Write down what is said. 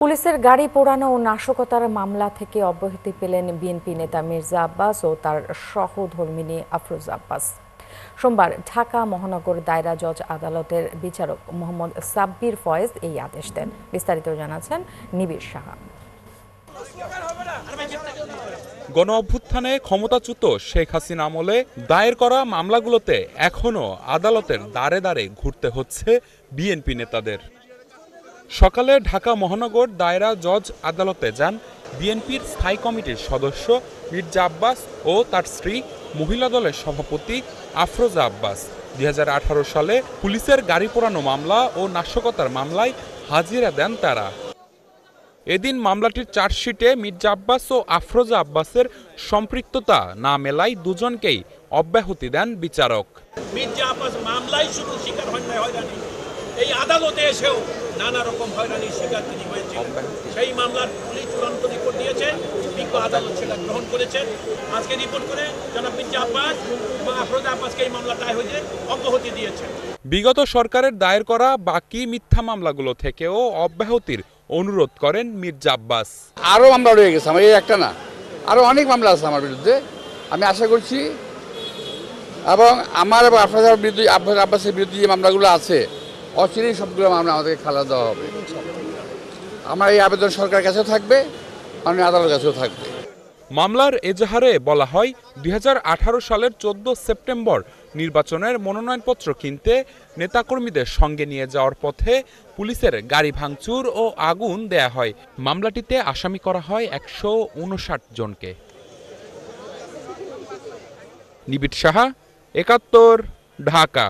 পুলিশের গাড়ি পোড়ানো ও নাশকতার মামলা থেকে অব্যাহতি পেলেন বিএনপি নেতা মির্জা আব্বাস ও তার সহধর্মিণী আফরোজা আব্বাস। সোমবার ঢাকা মহানগর দায়রা জজ আদালতের বিচারক মোহাম্মদ সাব্বির ফয়েজ এই আদেশ দেন। বিস্তারিত জানাচ্ছেন নিবিড় সাহা। গণ অভ্যুত্থানে ক্ষমতাচ্যুত শেখ হাসিনা আমলে দায়ের করা মামলাগুলোতে এখনও আদালতের দ্বারে দ্বারে ঘুরতে হচ্ছে বিএনপি নেতাদের। সকালে ঢাকা মহানগর দায়রা জজ আদালতে যান বিএনপির স্থায়ী কমিটির সদস্য মির্জা আব্বাস ও তার স্ত্রী, মহিলা দলের সভাপতি আফরোজা আব্বাস। 2018 সালে পুলিশের গাড়ি পোড়ানো মামলা ও নাশকতার মামলায় হাজিরা দেন তারা। এদিন মামলাটির চার্জশিটে মির্জা আব্বাস ও আফরোজা আব্বাসের সম্পৃক্ততা না মেলায় দুজনকেই অব্যাহতি দেন বিচারক। মির্জা আব্বাস মামলায় শুধু শিকার হয়রানি, এই আদালতে এসেও নানা রকম হয়রানির শিকার তিনি হয়েছেন। সেই মামলার পুলিশ চূড়ান্ত রিপোর্ট দিয়েছে, বিজ্ঞ আদালত সেটা গ্রহণ করেছেন। আজকে রিপোর্ট করে জনাব মির্জা আব্বাস এবং আফরোজা আব্বাসকে এই মামলা দায় হয়ে অব্যাহতি দিয়েছেন। বিগত সরকারের দায়ের করা বাকি মিথ্যা মামলাগুলো থেকেও অব্যাহতির অনুরোধ করেন মির্জা আব্বাস। আরও মামলা রয়ে গেছে, আমার এই একটা না, আরও অনেক মামলা আছে আমার বিরুদ্ধে। আমি আশা করছি এবং আমার এবং আফরোজার বিরুদ্ধে, আব্বাসের বিরুদ্ধে যে মামলাগুলো আছে অচিরেই সবগুলো মামলা আমাদেরকে খালাস দেওয়া হবে। আমার এই আবেদন সরকারের কাছেও থাকবে, মাননীয় আদালতের কাছেও থাকবে। মামলার এজাহারে বলা হয় 2018 সালের 14 সেপ্টেম্বর নির্বাচনের মনোনয়নপত্র কিনতে নেতাকর্মীদের সঙ্গে নিয়ে যাওয়ার পথে পুলিশের গাড়ি ভাঙচুর ও আগুন দেয়া হয়। মামলাটিতে আসামি করা হয় 159 জনকে। নিবিড় সাহা, 71, ঢাকা।